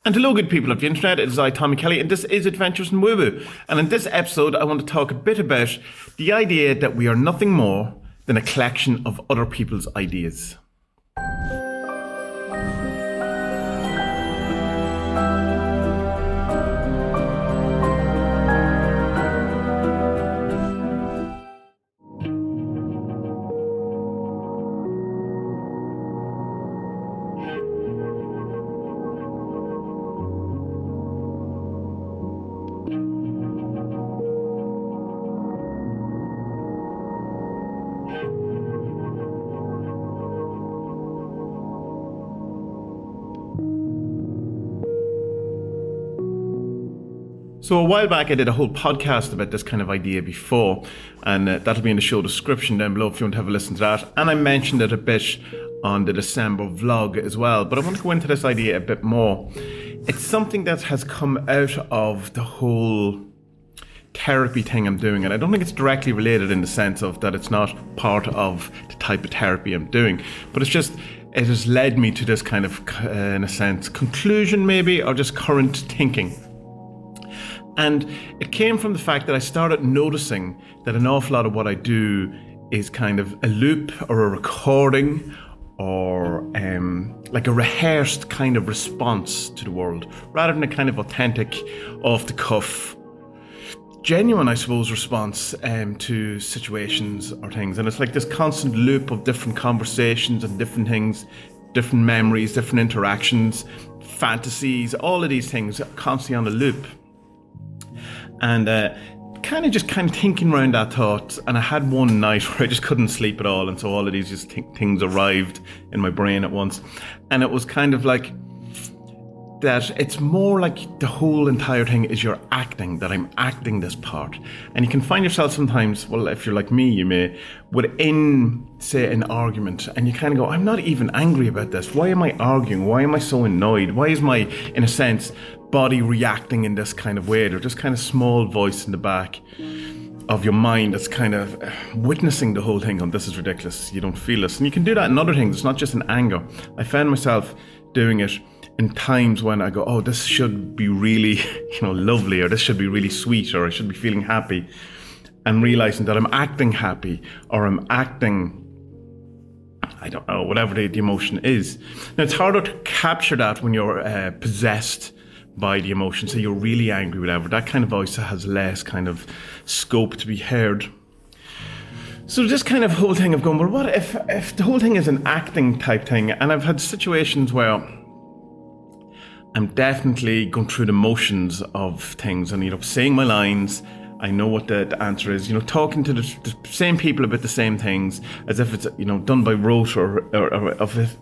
And hello, good people of the internet. It is I, Tommy Kelly, and this is Adventures in Woo Woo. And in this episode, I want to talk a bit about the idea that we are nothing more than a collection of other people's ideas. So a while back, I did a whole podcast about this kind of idea before, and that'll be in the show description down below if you want to have a listen to that. And I mentioned it a bit on the December vlog as well, but I want to go into this idea a bit more. It's something that has come out of the whole therapy thing I'm doing, and I don't think it's directly related in the sense of that it's not part of the type of therapy I'm doing, but it has led me to this kind of, in a sense, conclusion maybe, or just current thinking. And it came from the fact that I started noticing that an awful lot of what I do is kind of a loop or a recording or like a rehearsed kind of response to the world, rather than a kind of authentic, off-the-cuff, genuine, I suppose, response to situations or things. And it's like this constant loop of different conversations and different things, different memories, different interactions, fantasies, all of these things constantly on a loop. And kind of thinking around that thought, and I had one night where I just couldn't sleep at all, and so all of these just things arrived in my brain at once, and it was kind of like that it's more like the whole entire thing is you're acting, that I'm acting this part. And you can find yourself sometimes, well, if you're like me, you may, within, say, an argument, and you kind of go, I'm not even angry about this. Why am I arguing? Why am I so annoyed? Why is my, in a sense, body reacting in this kind of way? There's just kind of small voice in the back of your mind that's kind of witnessing the whole thing, and this is ridiculous, you don't feel this. And you can do that in other things, it's not just in anger. I found myself doing it in times when I go, oh, this should be really, lovely, or this should be really sweet, or I should be feeling happy, and realizing that I'm acting happy, or I'm acting, I don't know, whatever the emotion is. Now, it's harder to capture that when you're possessed by the emotion, so you're really angry, whatever. That kind of voice has less kind of scope to be heard. So this kind of whole thing of going, well, what if the whole thing is an acting type thing? And I've had situations where I'm definitely going through the motions of things and, saying my lines. I know what the answer is, talking to the same people about the same things as if it's, done by rote or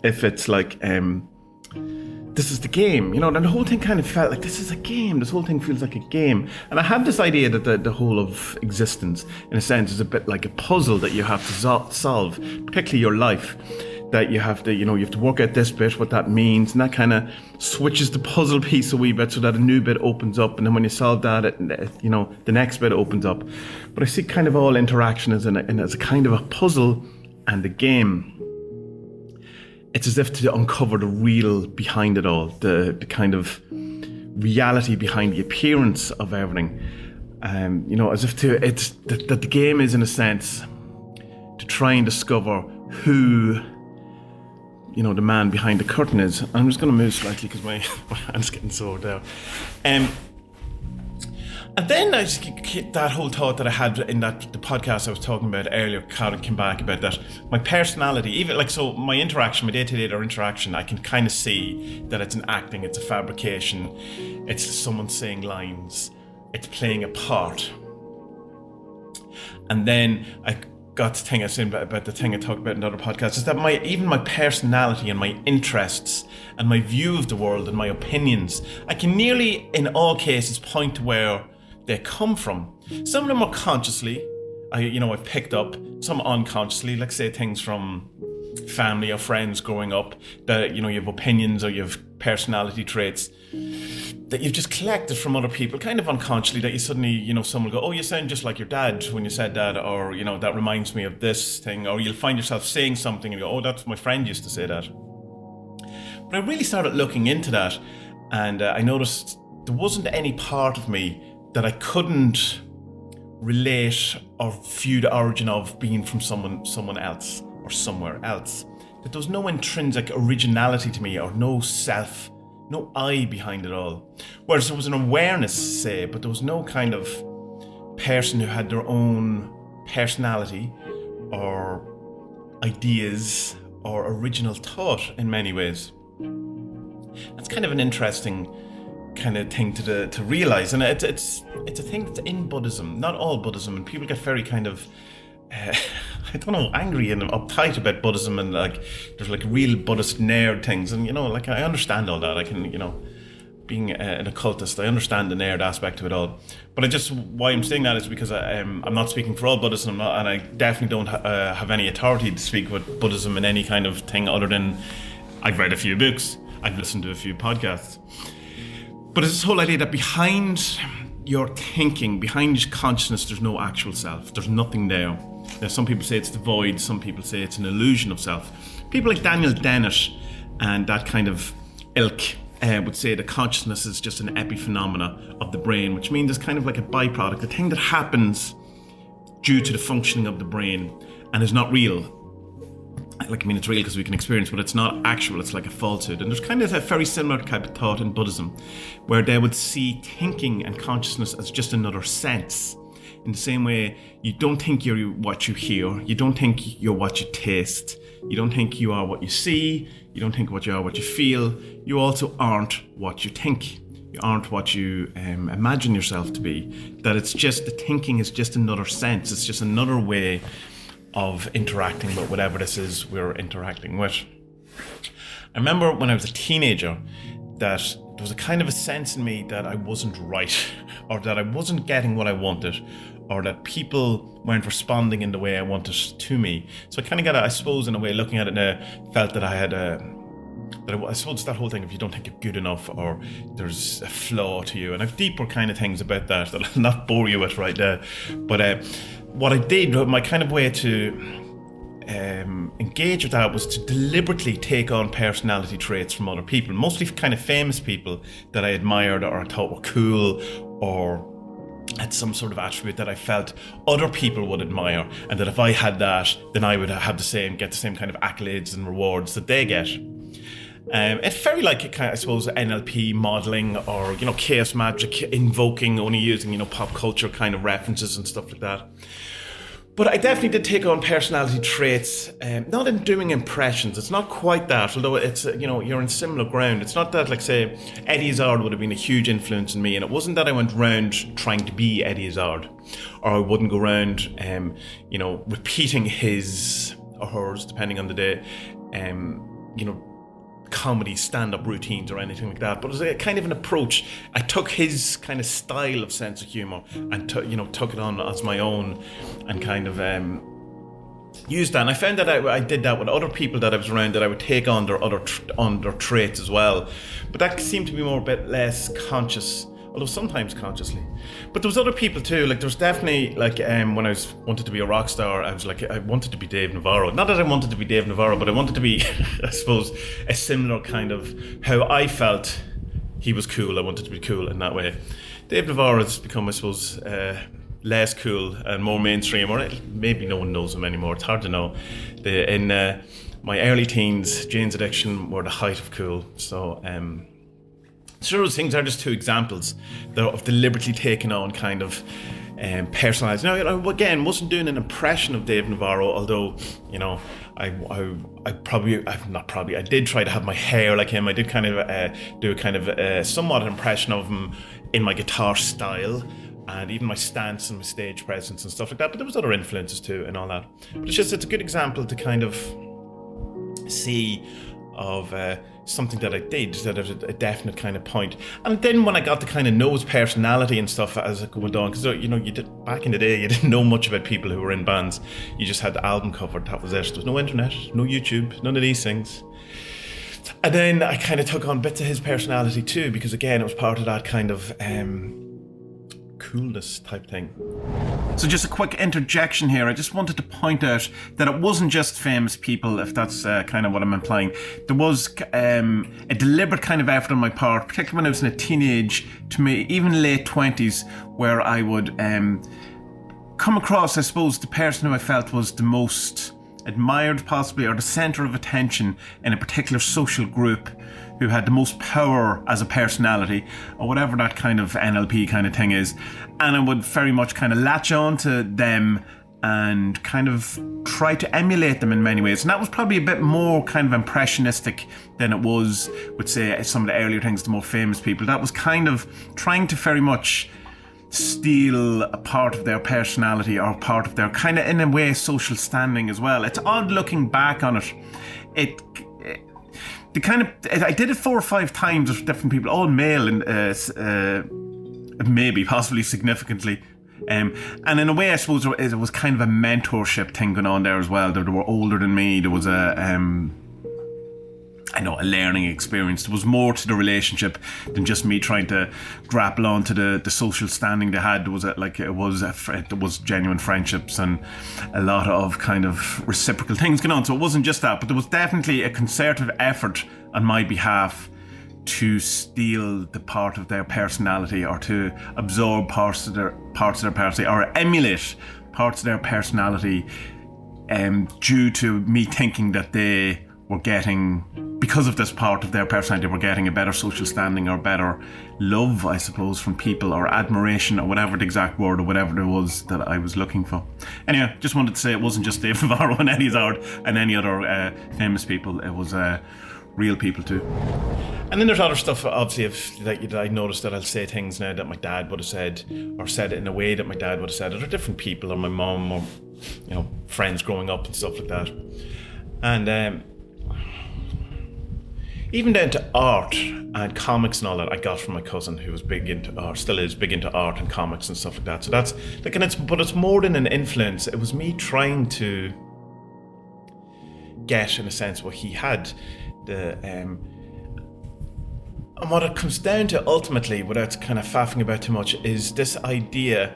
if it's like, this is the game, and the whole thing kind of felt like this is a game. This whole thing feels like a game. And I have this idea that the whole of existence, in a sense, is a bit like a puzzle that you have to solve, particularly your life. That you have to work out this bit, what that means, and that kind of switches the puzzle piece a wee bit so that a new bit opens up, and then when you solve that, the next bit opens up. But I see kind of all interaction as a kind of a puzzle and a game. It's as if to uncover the real behind it all, the kind of reality behind the appearance of everything. As if that the game is, in a sense, to try and discover who the man behind the curtain is. I'm just going to move slightly because my hand's getting sore down. And then I just that whole thought that I had in the podcast I was talking about earlier, came back about that. My personality, even my interaction, my day-to-day interaction, I can kind of see that it's an acting, it's a fabrication, it's someone saying lines, it's playing a part. And then I got to think I was saying about the thing I talked about in other podcasts, is that my personality and my interests and my view of the world and my opinions, I can nearly in all cases point to where they come from. Some of them are consciously, I've picked up, some unconsciously, like say things from family or friends growing up, that you have opinions or you have personality traits that you've just collected from other people, kind of unconsciously, that you suddenly, someone will go, oh, you sound just like your dad when you said that, or, that reminds me of this thing, or you'll find yourself saying something and you go, oh, that's my friend used to say that. But I really started looking into that, And I noticed there wasn't any part of me that I couldn't relate or view the origin of being from someone else or somewhere else. That there was no intrinsic originality to me, or no self, no I behind it all. Whereas there was an awareness, say, but there was no kind of person who had their own personality or ideas or original thought in many ways. That's kind of an interesting kind of thing to realize, and it's a thing that's in Buddhism, not all Buddhism, and people get very kind of I don't know, angry and uptight about Buddhism, and like there's like real Buddhist nerd things, and like I understand all that. I can, being an occultist, I understand the nerd aspect to it all. But why I'm saying that is because I'm not speaking for all Buddhists, and I definitely don't have any authority to speak with Buddhism in any kind of thing other than I've read a few books, I've listened to a few podcasts. But it's this whole idea that behind your thinking, behind your consciousness, there's no actual self. There's nothing there. Now, some people say it's the void, some people say it's an illusion of self. People like Daniel Dennett and that kind of ilk would say that consciousness is just an epiphenomena of the brain, which means it's kind of like a byproduct, a thing that happens due to the functioning of the brain and is not real. It's real because we can experience, but it's not actual, it's like a falsehood. And there's kind of a very similar type of thought in Buddhism, where they would see thinking and consciousness as just another sense. In the same way, you don't think you're what you hear, you don't think you're what you taste, you don't think you are what you see, you don't think what you are what you feel, you also aren't what you think. You aren't what you imagine yourself to be. That it's just, the thinking is just another sense, it's just another way of interacting with whatever this is we're interacting with. I remember when I was a teenager that there was a kind of a sense in me that I wasn't right, or that I wasn't getting what I wanted, or that people weren't responding in the way I wanted to me. So I kind of got, I suppose, in a way, looking at it now, felt that I had I suppose that whole thing, if you don't think you're good enough, or there's a flaw to you, and I've deeper kind of things about that I'll not bore you with right now. But what I did, my kind of way to engage with that was to deliberately take on personality traits from other people, mostly kind of famous people that I admired or I thought were cool, or had some sort of attribute that I felt other people would admire, and that if I had that, then I would get the same kind of accolades and rewards that they get. It's very like a kind of, I suppose, NLP modeling, or chaos magic, invoking, only using pop culture kind of references and stuff like that. But I definitely did take on personality traits, not in doing impressions. It's not quite that, although it's you're in similar ground. It's not that, like, say, Eddie Izzard would have been a huge influence in me, and it wasn't that I went round trying to be Eddie Izzard, or I wouldn't go around repeating his or hers, depending on the day, comedy stand-up routines or anything like that. But it was a kind of an approach. I took his kind of style of sense of humor and took it on as my own, and kind of used that. And I found that I did that with other people that I was around, that I would take on their traits as well. But that seemed to be a bit less conscious, although sometimes consciously. But there was other people too. Like, there was definitely, like, when I wanted to be a rock star, I was like, I wanted to be Dave Navarro. Not that I wanted to be Dave Navarro, but I wanted to be, I suppose, a similar kind of how I felt he was cool. I wanted to be cool in that way. Dave Navarro has become, I suppose, less cool and more mainstream, or maybe no one knows him anymore. It's hard to know. In my early teens, Jane's Addiction were the height of cool. So, sure, those things are just two examples of deliberately taking on kind of personalized. Now, again, wasn't doing an impression of Dave Navarro, although I did try to have my hair like him. I did kind of do a kind of somewhat an impression of him in my guitar style, and even my stance and my stage presence and stuff like that. But there was other influences too and all that. But it's a good example to kind of see of something that I did that at a definite kind of point. And then when I got to kind of know his personality and stuff as it went on, because you did, back in the day, you didn't know much about people who were in bands. You just had the album cover, that was it. There was no internet, no YouTube, none of these things. And then I kind of took on bits of his personality too, because again, it was part of that kind of coolness type thing. So just a quick interjection here. I just wanted to point out that it wasn't just famous people, if that's kind of what I'm implying. There was a deliberate kind of effort on my part, particularly when I was in a teenage to even late 20s, where I would come across, I suppose, the person who I felt was the most admired possibly, or the centre of attention in a particular social group, who had the most power as a personality, or whatever that kind of NLP kind of thing is. And I would very much kind of latch on to them and kind of try to emulate them in many ways. And that was probably a bit more kind of impressionistic than it was with, say, some of the earlier things, the more famous people. That was kind of trying to very much steal a part of their personality, or part of their kind of, in a way, social standing as well. It's odd looking back on it. I did it 4 or 5 times with different people, all male, and maybe, possibly significantly. And in a way, I suppose it was kind of a mentorship thing going on there as well. They were older than me. There was a learning experience. There was more to the relationship than just me trying to grapple onto the social standing they had. There was genuine friendships and a lot of kind of reciprocal things going on. So it wasn't just that, but there was definitely a concerted effort on my behalf to steal the part of their personality, or to absorb parts of their personality, or emulate parts of their personality, due to me thinking that they were getting, because of this part of their personality, were getting a better social standing, or better love, I suppose, from people, or admiration, or whatever the exact word, or whatever it was that I was looking for. Anyway, just wanted to say it wasn't just Dave Navarro and Eddie Izzard and any other famous people. It was real people too. And then there's other stuff, obviously, that I noticed that I'll say things now that my dad would have said, or said it in a way that my dad would have said it, or different people, or my mum, or friends growing up and stuff like that. And even down to art and comics and all that, I got from my cousin, who was big into art, still is big into art and comics and stuff like that. So that's like, but it's more than an influence. It was me trying to get, in a sense, what he had. And what it comes down to ultimately, without kind of faffing about too much, is this idea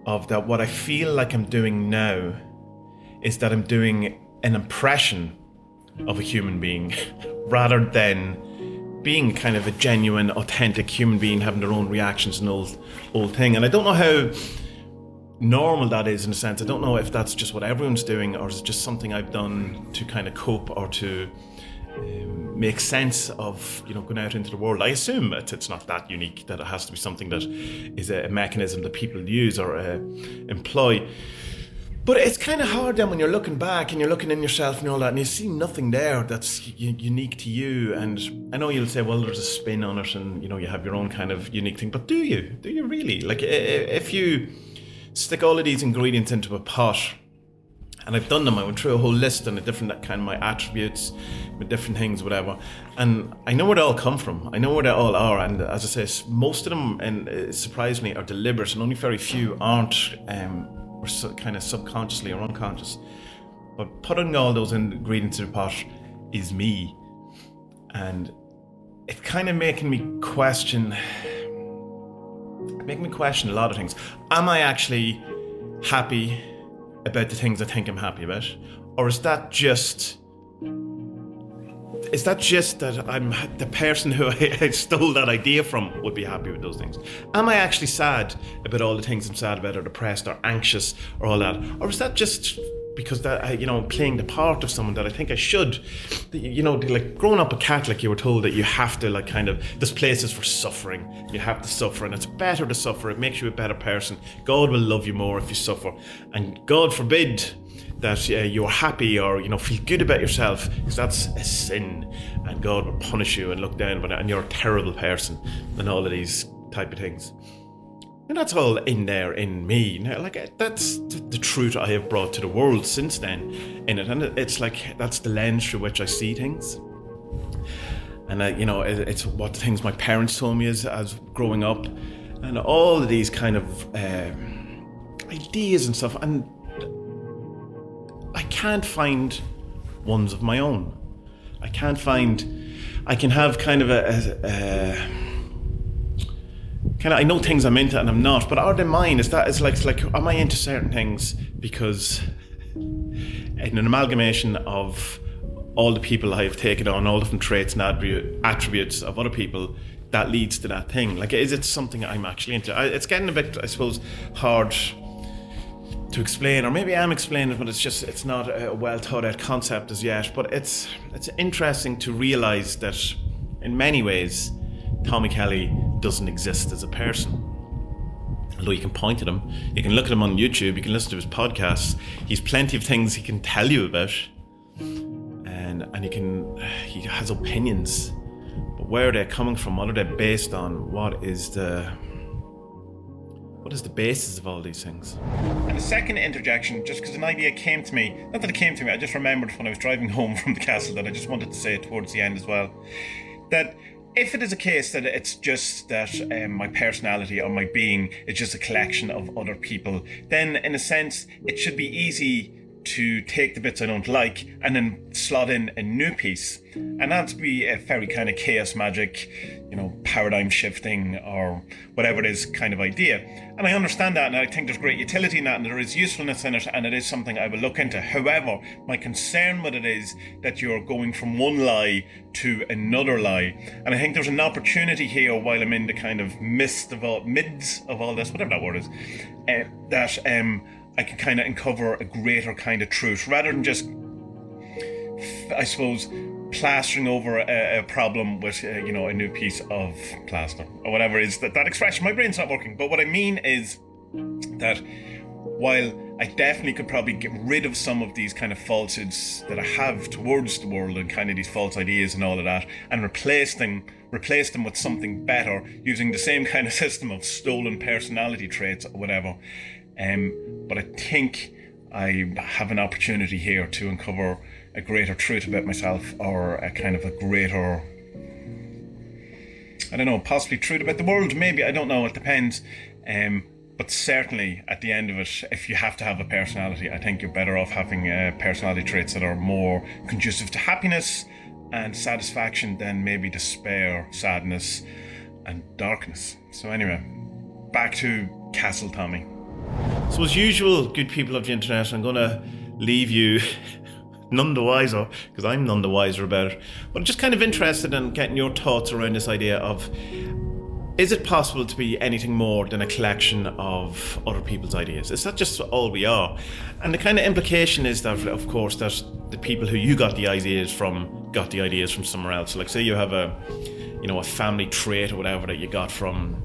of that what I feel like I'm doing now is that I'm doing an impression of a human being rather than being kind of a genuine, authentic human being having their own reactions and old thing. And I don't know how normal that is, in a sense. I don't know if that's just what everyone's doing, or is it just something I've done to kind of cope, or to make sense of going out into the world. I assume it's not that unique, that it has to be something that is a mechanism that people use or employ. But it's kind of hard then when you're looking back and you're looking in yourself and all that, and you see nothing there that's unique to you. And I know you'll say, well, there's a spin on it, and you have your own kind of unique thing. But do you really? Like, if you stick all of these ingredients into a pot, and I've done them, I went through a whole list on the different kind of my attributes, with different things, whatever. And I know where they all come from. I know where they all are. And as I say, most of them, and surprisingly, are deliberate, and only very few aren't, or kind of subconsciously or unconscious. But putting all those ingredients in the pot is me. And it's kind of making me question a lot of things. Am I actually happy about the things I think I'm happy about? Or is that just that I'm the person who I stole that idea from would be happy with those things? Am I actually sad about all the things I'm sad about, or depressed, or anxious, or all that? Or is that just because that I'm playing the part of someone that I think I should? Like growing up a Catholic, you were told that you have to this place is for suffering. You have to suffer, and it's better to suffer. It makes you a better person. God will love you more if you suffer, and God forbid that you're happy or feel good about yourself, because that's a sin, and God will punish you and look down on it, and you're a terrible person, and all of these type of things. And that's all in there in me. Now, that's the truth I have brought to the world since then in it. And it's like, that's the lens through which I see things. And, it's what the things my parents told me as growing up. And all of these kind of ideas and stuff. And I can't find ones of my own. I can have kind of I know things I'm into and I'm not, but are they mine? Is like am I into certain things because in an amalgamation of all the people I've taken on, all different traits and attributes of other people, that leads to that thing? Like, is it something I'm actually into? It's getting a bit, I suppose, hard to explain, or maybe I'm explaining it, but it's not a well thought out concept as yet. But it's interesting to realise that in many ways, Tommy Kelly doesn't exist as a person. Although you can point at him, you can look at him on YouTube, you can listen to his podcasts. He's plenty of things he can tell you about, and he has opinions. But where are they coming from? What are they based on? What is the basis of all these things? And the second interjection, just because an idea came to me, not that it came to me, I just remembered when I was driving home from the castle that I just wanted to say it towards the end as well, that if it is a case that it's just that my personality or my being is just a collection of other people, then in a sense it should be easy to take the bits I don't like and then slot in a new piece, and that'd be a very kind of chaos magic, paradigm shifting or whatever it is kind of idea. And I understand that, and I think there's great utility in that, and there is usefulness in it, and it is something I will look into. However, my concern with it is that you're going from one lie to another lie, and I think there's an opportunity here while I'm in the kind of mids of all this, whatever that word is, that I can kind of uncover a greater kind of truth, rather than just, I suppose, plastering over a problem with, a new piece of plaster, or whatever it is that expression. My brain's not working, but what I mean is that while I definitely could probably get rid of some of these kind of falsehoods that I have towards the world and kind of these false ideas and all of that, and replace them with something better using the same kind of system of stolen personality traits or whatever. But I think I have an opportunity here to uncover a greater truth about myself, or a kind of a greater, I don't know, possibly truth about the world, maybe, I don't know, it depends. But certainly at the end of it, if you have to have a personality, I think you're better off having personality traits that are more conducive to happiness and satisfaction than maybe despair, sadness and darkness. So anyway, back to Castle Tommy. So as usual, good people of the internet, I'm going to leave you none the wiser, because I'm none the wiser about it, but I'm just kind of interested in getting your thoughts around this idea of, is it possible to be anything more than a collection of other people's ideas? Is that just all we are? And the kind of implication is that, of course, that the people who you got the ideas from somewhere else. So like, say you have a family trait or whatever that you got from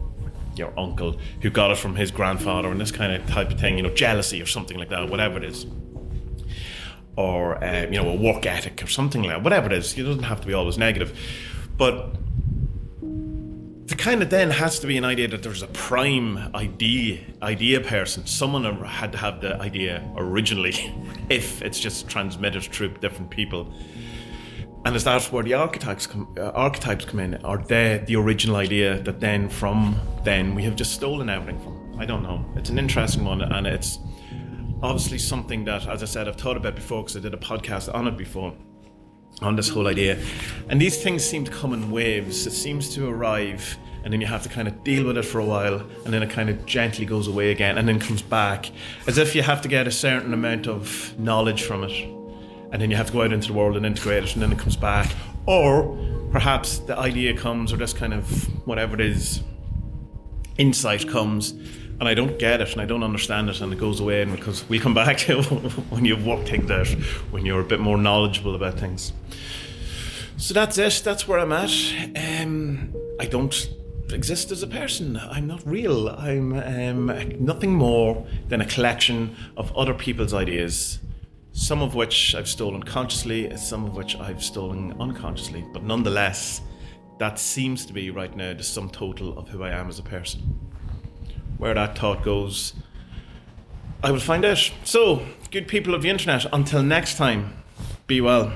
your uncle, who got it from his grandfather, and this kind of type of thing, jealousy or something like that, whatever it is. Or, a work ethic or something like that, whatever it is. It doesn't have to be always negative. But there kind of then has to be an idea that there's a prime idea person. Someone had to have the idea originally, if it's just transmitted through different people. And is that where the archetypes come in? Are they the original idea that then from then we have just stolen everything from? I don't know. It's an interesting one, and it's obviously something that, as I said, I've thought about before, because I did a podcast on it before, on this whole idea. And these things seem to come in waves. It seems to arrive, and then you have to kind of deal with it for a while, and then it kind of gently goes away again, and then comes back, as if you have to get a certain amount of knowledge from it, and then you have to go out into the world and integrate it, and then it comes back. Or perhaps the idea comes, or this kind of, whatever it is, insight comes, and I don't get it, and I don't understand it, and it goes away, and because we come back to when you've worked things out, when you're a bit more knowledgeable about things. So that's it. That's where I'm at. I don't exist as a person. I'm not real. I'm nothing more than a collection of other people's ideas, some of which I've stolen consciously, some of which I've stolen unconsciously. But nonetheless, that seems to be right now the sum total of who I am as a person. Where that thought goes, I will find out. So, good people of the internet, until next time, be well.